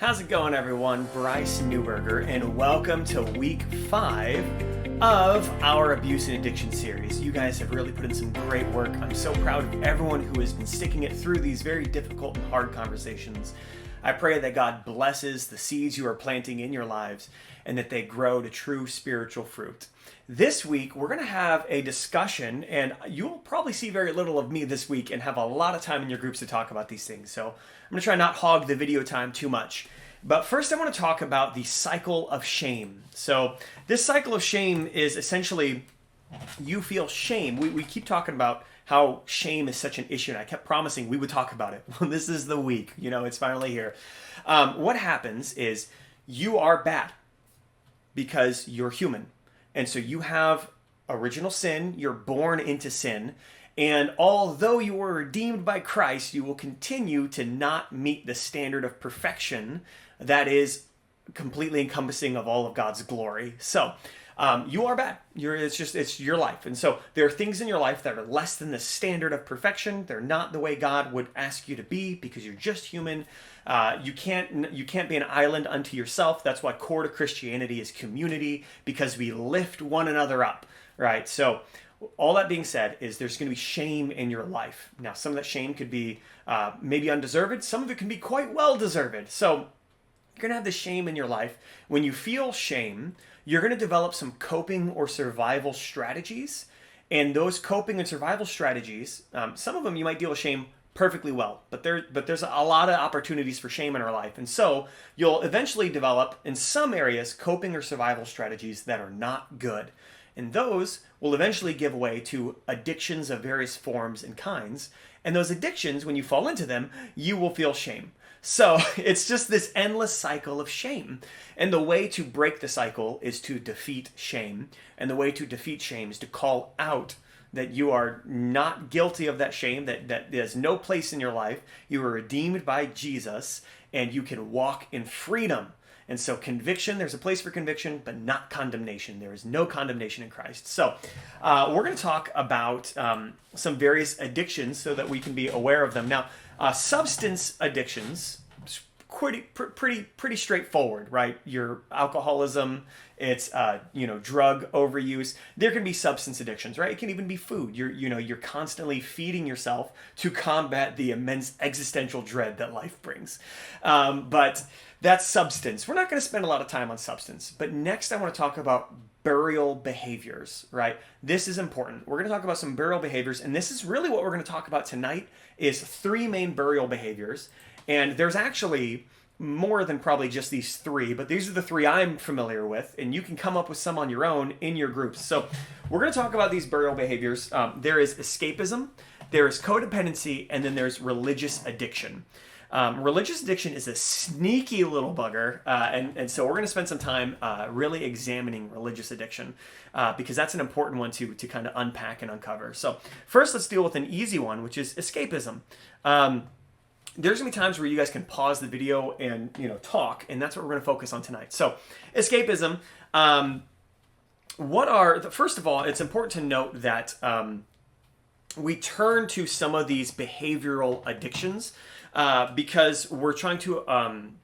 How's it going, everyone? Bryce Newberger, and welcome to week 5 of our abuse and addiction series. You guys have really put in some great work. I'm so proud of everyone who has been sticking it through these very difficult and hard conversations. I pray that God blesses the seeds you are planting in your lives and that they grow to true spiritual fruit. This week, we're going to have a discussion, and you'll probably see very little of me this week and have a lot of time in your groups to talk about these things. So I'm going to try not hog the video time too much. But first, I want to talk about the cycle of shame. So this cycle of shame is essentially you feel shame. We keep talking about how shame is such an issue, and I kept promising we would talk about it. Well, this is the week. It's finally here. What happens is you are bad because you're human. And so you have original sin, you're born into sin, and although you were redeemed by Christ, you will continue to not meet the standard of perfection that is completely encompassing of all of God's glory. So you are bad. It's your life. And so there are things in your life that are less than the standard of perfection. They're not the way God would ask you to be because you're just human. You can't be an island unto yourself. That's why core to Christianity is community, because we lift one another up, right? So all that being said is there's going to be shame in your life. Now, some of that shame could be maybe undeserved. Some of it can be quite well deserved. So you're going to have this shame in your life. When you feel shame, you're going to develop some coping or survival strategies. And those coping and survival strategies, some of them you might deal with shame perfectly well, but there's a lot of opportunities for shame in our life. And so you'll eventually develop, in some areas, coping or survival strategies that are not good. And those will eventually give way to addictions of various forms and kinds. And those addictions, when you fall into them, you will feel shame. So it's just this endless cycle of shame. And the way to break the cycle is to defeat shame. And the way to defeat shame is to call out that you are not guilty of that shame, that there's no place in your life. You are redeemed by Jesus, and you can walk in freedom. And so conviction, there's a place for conviction, but not condemnation. There is no condemnation in Christ. So we're going to talk about some various addictions so that we can be aware of them. Now, substance addictions, pretty straightforward, right? Your alcoholism, it's drug overuse. There can be substance addictions, right? It can even be food. You're constantly feeding yourself to combat the immense existential dread that life brings. But that's substance. We're not going to spend a lot of time on substance. But next I want to talk about burial behaviors, right? This is important. We're going to talk about some burial behaviors, and this is really what we're going to talk about tonight is 3 main burial behaviors. And there's actually more than probably just these 3, but these are the 3 I'm familiar with, and you can come up with some on your own in your groups. So we're going to talk about these burial behaviors. There is escapism, there is codependency, and then there's religious addiction. Religious addiction is a sneaky little bugger, and so we're going to spend some time really examining religious addiction because that's an important one to kind of unpack and uncover. So first, let's deal with an easy one, which is escapism. There's going to be times where you guys can pause the video and talk, and that's what we're going to focus on tonight. So escapism, first of all, it's important to note that we turn to some of these behavioral addictions because we're trying to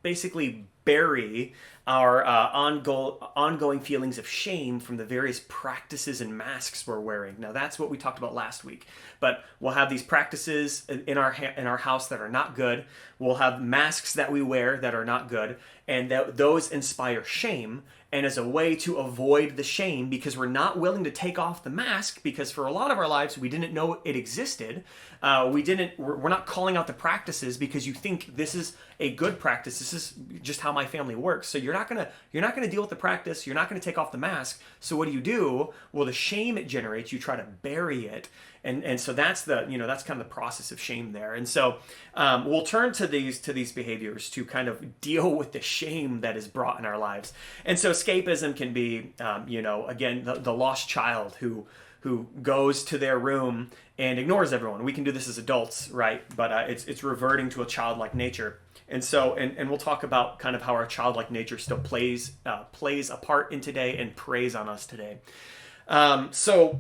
basically bury our ongoing feelings of shame from the various practices and masks we're wearing. Now, that's what we talked about last week. But we'll have these practices in our house that are not good. We'll have masks that we wear that are not good, and those inspire shame. And as a way to avoid the shame, because we're not willing to take off the mask, because for a lot of our lives we didn't know it existed. We're not calling out the practices because you think this is a good practice. This is just how my family works. So you're not gonna deal with the practice. You're not gonna take off the mask. So what do? Well, the shame it generates, you try to bury it. And so that's kind of the process of shame there. And so we'll turn to these behaviors to kind of deal with the shame that is brought in our lives. And so escapism can be, again, the lost child who goes to their room and ignores everyone. We can do this as adults, right? But it's reverting to a childlike nature. And so, and we'll talk about kind of how our childlike nature still plays a part in today and preys on us today. So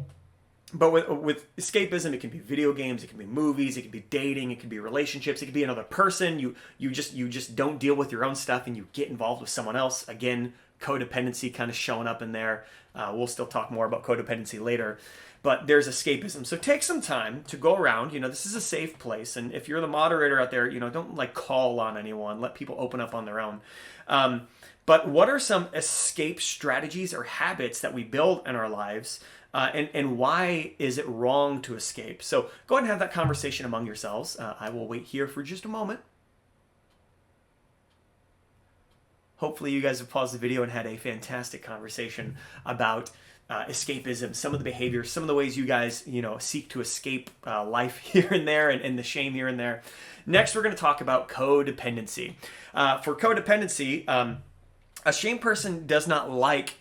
But with escapism, it can be video games, it can be movies, it can be dating, it can be relationships, it can be another person. You just don't deal with your own stuff and you get involved with someone else. Again, codependency kind of showing up in there. We'll still talk more about codependency later. But there's escapism. So take some time to go around. This is a safe place. And if you're the moderator out there, don't like call on anyone. Let people open up on their own. But what are some escape strategies or habits that we build in our lives? And why is it wrong to escape? So go ahead and have that conversation among yourselves. I will wait here for just a moment. Hopefully you guys have paused the video and had a fantastic conversation about escapism, some of the behaviors, some of the ways you guys, seek to escape life here and there and the shame here and there. Next, we're going to talk about codependency. For codependency, a shame person does not like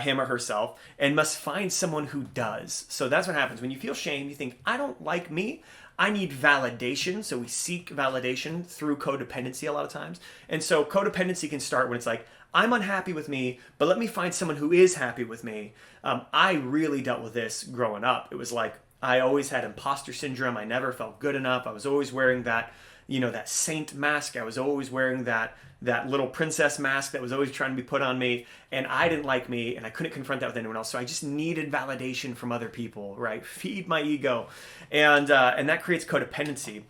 him or herself and must find someone who does. So that's what happens. When you feel shame, you think, I don't like me. I need validation. So we seek validation through codependency a lot of times. And so codependency can start when it's like, I'm unhappy with me, but let me find someone who is happy with me. I really dealt with this growing up. It was like, I always had imposter syndrome. I never felt good enough. I was always wearing that, that saint mask. I was always wearing that little princess mask that was always trying to be put on me, and I didn't like me, and I couldn't confront that with anyone else. So I just needed validation from other people, right? Feed my ego, and that creates codependency.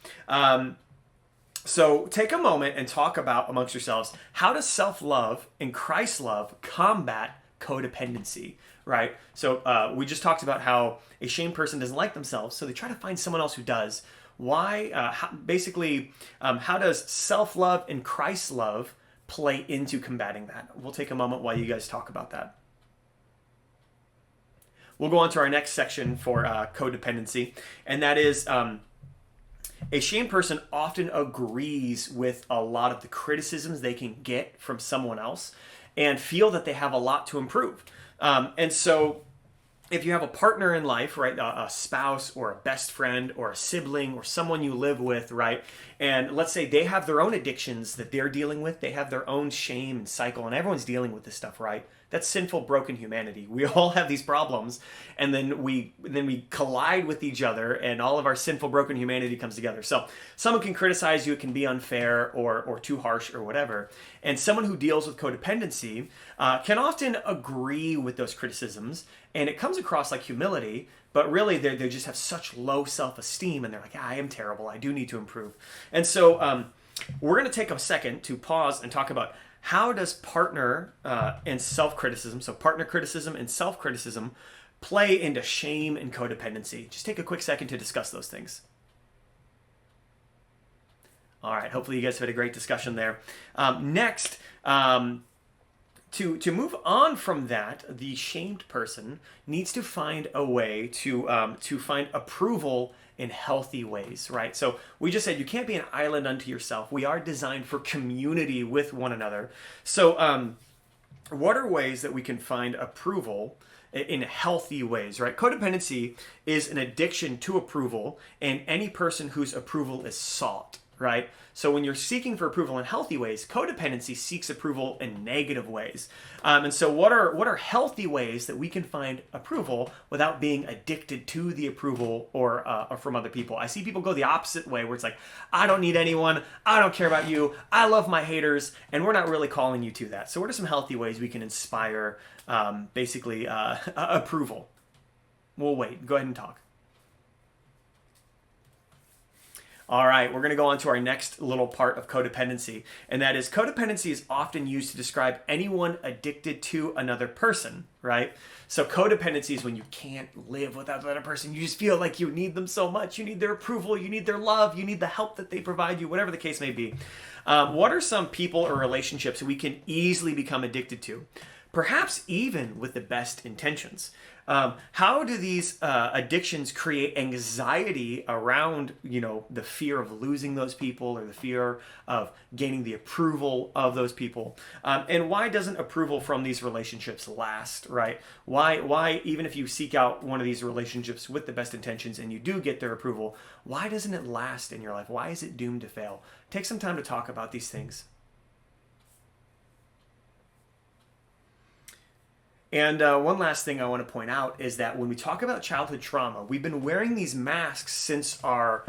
So take a moment and talk about amongst yourselves, how does self-love and Christ love combat codependency, right? So we just talked about how a shame person doesn't like themselves, so they try to find someone else who does. Why? How does self-love and Christ love play into combating that? We'll take a moment while you guys talk about that. We'll go on to our next section for codependency, and that is a shame person often agrees with a lot of the criticisms they can get from someone else and feel that they have a lot to improve. And so if you have a partner in life, right, a spouse or a best friend or a sibling or someone you live with, right, and let's say they have their own addictions that they're dealing with, they have their own shame and cycle, and everyone's dealing with this stuff, right? That's sinful, broken humanity. We all have these problems, and then we collide with each other, and all of our sinful, broken humanity comes together. So someone can criticize you, it can be unfair or too harsh or whatever. And someone who deals with codependency can often agree with those criticisms, and it comes across like humility, but really they just have such low self-esteem, and they're like, I am terrible, I do need to improve. And so we're going to take a second to pause and talk about how does partner and self-criticism, so partner criticism and self-criticism, play into shame and codependency? Just take a quick second to discuss those things. All right, hopefully you guys had a great discussion there. Next, to move on from that, the shamed person needs to find a way to find approval in healthy ways, right? So we just said you can't be an island unto yourself. We are designed for community with one another. So what are ways that we can find approval in healthy ways, right? Codependency is an addiction to approval, and any person whose approval is sought, right? So when you're seeking for approval in healthy ways, codependency seeks approval in negative ways. And so what are healthy ways that we can find approval without being addicted to the approval or from other people? I see people go the opposite way, where it's like, I don't need anyone, I don't care about you, I love my haters, and we're not really calling you to that. So what are some healthy ways we can inspire approval? We'll wait. Go ahead and talk. All right, we're going to go on to our next little part of codependency, and that is codependency is often used to describe anyone addicted to another person, right? So codependency is when you can't live without the other person. You just feel like you need them so much. You need their approval, you need their love, you need the help that they provide you, whatever the case may be. What are some people or relationships we can easily become addicted to? Perhaps even with the best intentions. How do these addictions create anxiety around, the fear of losing those people or the fear of gaining the approval of those people? And why doesn't approval from these relationships last, right? Why, even if you seek out one of these relationships with the best intentions and you do get their approval, why doesn't it last in your life? Why is it doomed to fail? Take some time to talk about these things. And one last thing I want to point out is that when we talk about childhood trauma, we've been wearing these masks since our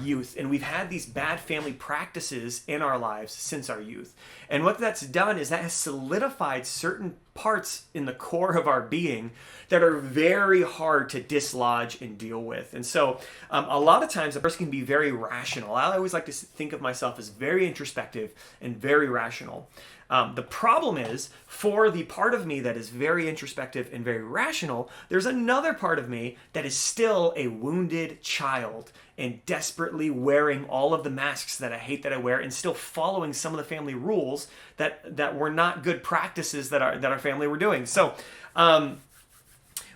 youth, and we've had these bad family practices in our lives since our youth. And what that's done is that has solidified certain parts in the core of our being that are very hard to dislodge and deal with. And so a lot of times a person can be very rational. I always like to think of myself as very introspective and very rational. The problem is, for the part of me that is very introspective and very rational, there's another part of me that is still a wounded child and desperately wearing all of the masks that I hate that I wear, and still following some of the family rules that were not good practices that our family were doing. So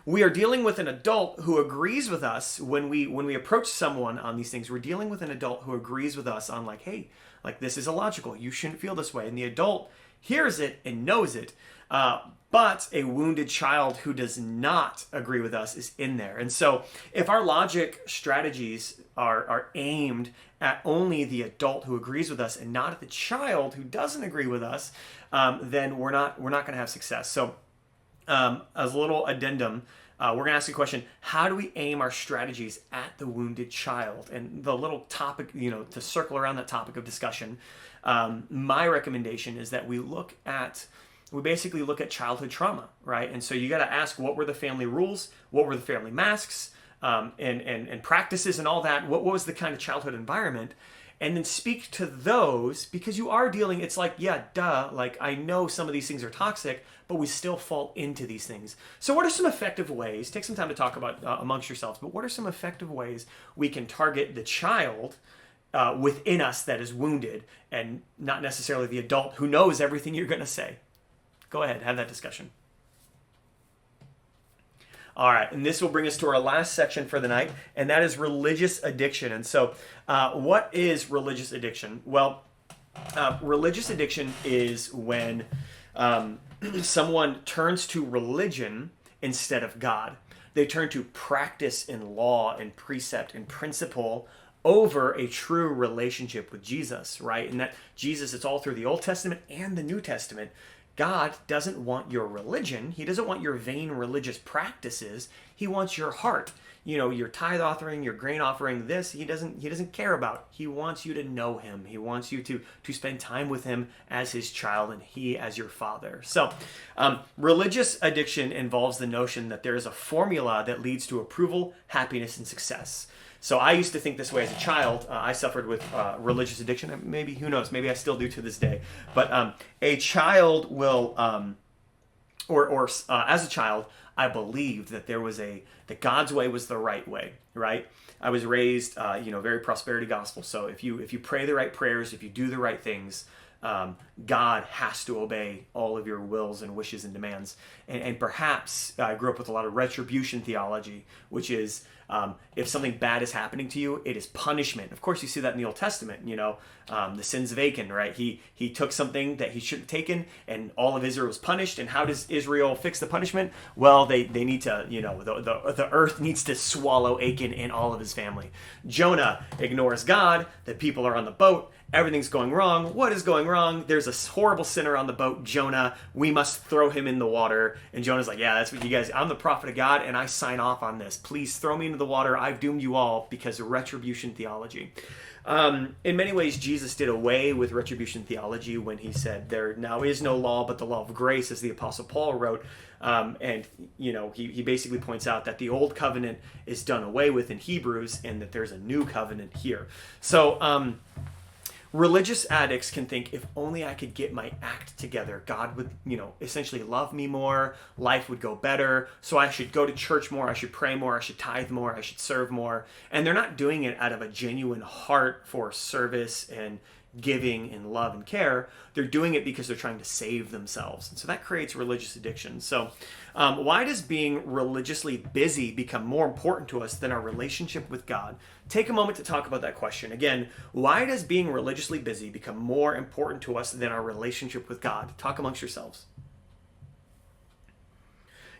we are dealing with an adult who agrees with us when we approach someone on these things. We're dealing with an adult who agrees with us on, like, hey, like, this is illogical. You shouldn't feel this way. And the adult hears it and knows it. But a wounded child who does not agree with us is in there. And so if our logic strategies are aimed at only the adult who agrees with us and not at the child who doesn't agree with us, then we're not going to have success. So as a little addendum, we're going to ask the question, how do we aim our strategies at the wounded child? And the little topic, to circle around that topic of discussion, my recommendation is that we basically look at childhood trauma, right? And so you got to ask, what were the family rules? What were the family masks and practices and all that? What was the kind of childhood environment? And then speak to those, because you are dealing, it's like, yeah, duh, like, I know some of these things are toxic, but we still fall into these things. So what are some effective ways, take some time to talk about amongst yourselves, but what are some effective ways we can target the child within us that is wounded, and not necessarily the adult who knows everything you're going to say? Go ahead, have that discussion. All right, and this will bring us to our last section for the night, and that is religious addiction. And so what is religious addiction? Well, religious addiction is when someone turns to religion instead of God. They turn to practice and law and precept and principle over a true relationship with Jesus, right? And that Jesus, it's all through the Old Testament and the New Testament. God doesn't want your religion. He doesn't want your vain religious practices. He wants your heart. Your tithe offering, your grain offering, this, he doesn't care about. He wants you to know him. He wants you to spend time with him as his child and he as your father. So religious addiction involves the notion that there is a formula that leads to approval, happiness, and success. So I used to think this way as a child. I suffered with religious addiction. Maybe, who knows, maybe I still do to this day. But a child will, as a child, I believed that that God's way was the right way, right? I was raised, very prosperity gospel. So if you pray the right prayers, if you do the right things, God has to obey all of your wills and wishes and demands. And perhaps I grew up with a lot of retribution theology, which is if something bad is happening to you, it is punishment. Of course, you see that in the Old Testament, the sins of Achan, right? He took something that he shouldn't have taken, and all of Israel was punished. And how does Israel fix the punishment? Well, they need to, the earth needs to swallow Achan and all of his family. Jonah ignores God. The people are on the boat. Everything's going wrong. What is going wrong? There's a horrible sinner on the boat, Jonah. We must throw him in the water. And Jonah's like, yeah, that's what you guys, I'm the prophet of God, and I sign off on this. Please throw me into the water. I've doomed you all, because of retribution theology. In many ways, Jesus did away with retribution theology when he said, there now is no law but the law of grace, as the Apostle Paul wrote. And he basically points out that the old covenant is done away with in Hebrews, and that there's a new covenant here. So, religious addicts can think, if only I could get my act together, God would, essentially love me more, life would go better, so I should go to church more, I should pray more, I should tithe more, I should serve more. And they're not doing it out of a genuine heart for service and giving and love and care. They're doing it because they're trying to save themselves. And so that creates religious addiction. So why does being religiously busy become more important to us than our relationship with God? Take a moment to talk about that question. Again, why does being religiously busy become more important to us than our relationship with God? Talk amongst yourselves.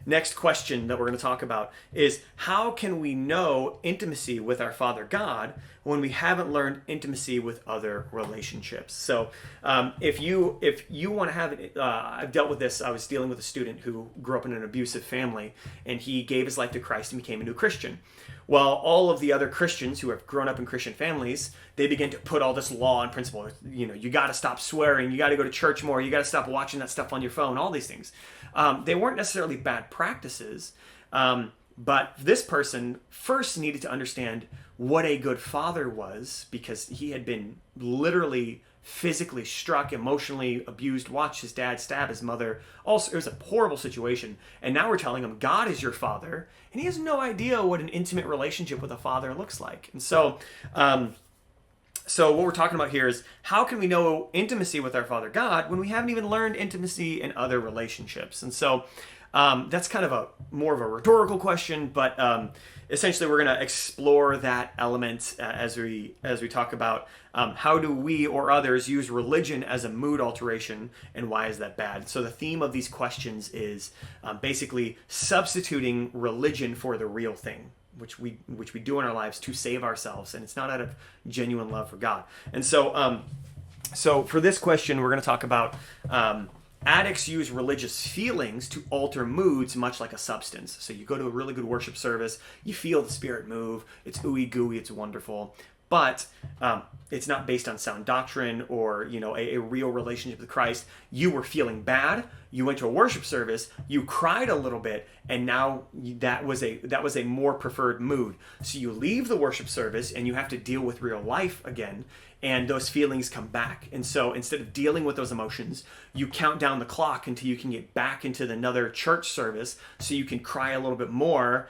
Next question that we're going to talk about is, how can we know intimacy with our Father God when we haven't learned intimacy with other relationships. So if you want to have it, I've dealt with this. I was dealing with a student who grew up in an abusive family, and he gave his life to Christ and became a new Christian. Well, all of the other Christians who have grown up in Christian families, they begin to put all this law and principle. You got to stop swearing. You got to go to church more. You got to stop watching that stuff on your phone. All these things. They weren't necessarily bad practices, but this person first needed to understand what a good father was, because he had been literally physically struck, emotionally abused, watched his dad stab his mother. Also, it was a horrible situation. And now we're telling him God is your father, and he has no idea what an intimate relationship with a father looks like. And so, so what we're talking about here is, how can we know intimacy with our Father God when we haven't even learned intimacy in other relationships? And so that's kind of more of a rhetorical question, but essentially we're going to explore that element as we talk about how do we or others use religion as a mood alteration, and why is that bad? So the theme of these questions is basically substituting religion for the real thing, which we do in our lives to save ourselves, and it's not out of genuine love for God. And so so for this question, we're going to talk about addicts use religious feelings to alter moods, much like a substance. So you go to a really good worship service, you feel the Spirit move, it's ooey gooey, it's wonderful, but it's not based on sound doctrine or a real relationship with Christ. You were feeling bad, you went to a worship service, you cried a little bit, and now that was a more preferred mood. So you leave the worship service and you have to deal with real life again, and those feelings come back. And so instead of dealing with those emotions, you count down the clock until you can get back into another church service so you can cry a little bit more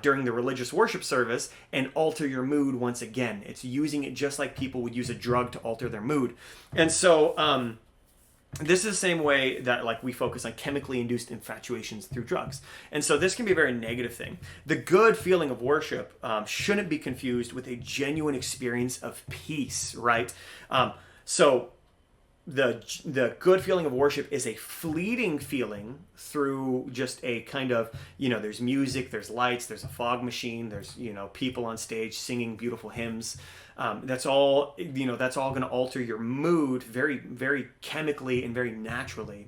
during the religious worship service and alter your mood once again. It's using it just like people would use a drug to alter their mood. And so this is the same way that we focus on chemically induced infatuations through drugs. And so this can be a very negative thing. The good feeling of worship shouldn't be confused with a genuine experience of peace, right? So the good feeling of worship is a fleeting feeling through just a kind of, there's music, there's lights, there's a fog machine, there's, people on stage singing beautiful hymns. That's all going to alter your mood very, very chemically and very naturally.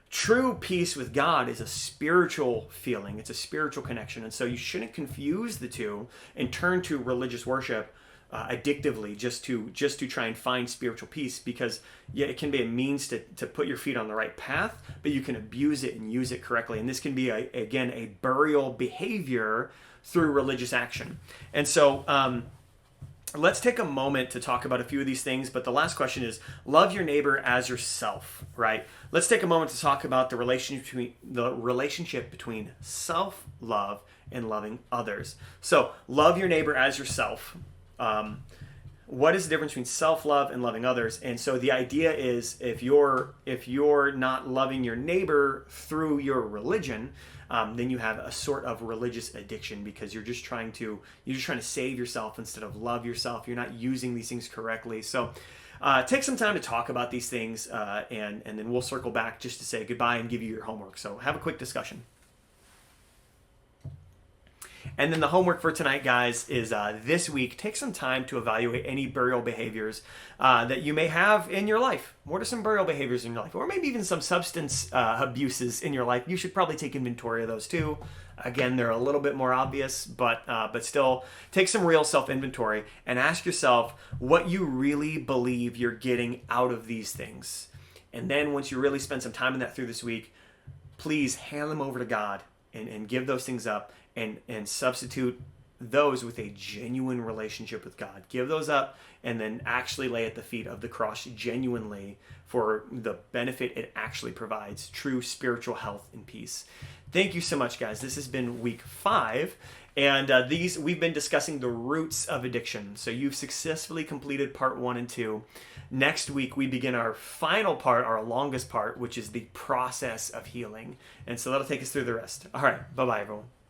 True peace with God is a spiritual feeling. It's a spiritual connection. And so you shouldn't confuse the two and turn to religious worship addictively just to try and find spiritual peace, because it can be a means to put your feet on the right path, but you can abuse it and use it correctly. And this can be a burial behavior through religious action. And so let's take a moment to talk about a few of these things, but the last question is, love your neighbor as yourself, right? Let's take a moment to talk about the relationship between self-love and loving others. So love your neighbor as yourself. What is the difference between self-love and loving others? And so the idea is, if you're not loving your neighbor through your religion, then you have a sort of religious addiction, because you're just trying to save yourself instead of love yourself. You're not using these things correctly. So take some time to talk about these things, and then we'll circle back just to say goodbye and give you your homework. So have a quick discussion. And then the homework for tonight, guys, is this week, take some time to evaluate any burial behaviors that you may have in your life. What are some burial behaviors in your life? Or maybe even some substance abuses in your life. You should probably take inventory of those too. Again, they're a little bit more obvious, but still take some real self-inventory and ask yourself what you really believe you're getting out of these things. And then once you really spend some time in that through this week, please hand them over to God and give those things up. And substitute those with a genuine relationship with God. Give those up and then actually lay at the feet of the cross genuinely for the benefit it actually provides, true spiritual health and peace. Thank you so much, guys. This has been week 5, and we've been discussing the roots of addiction. So you've successfully completed part 1 and 2. Next week, we begin our final part, our longest part, which is the process of healing. And so that'll take us through the rest. All right. Bye-bye, everyone.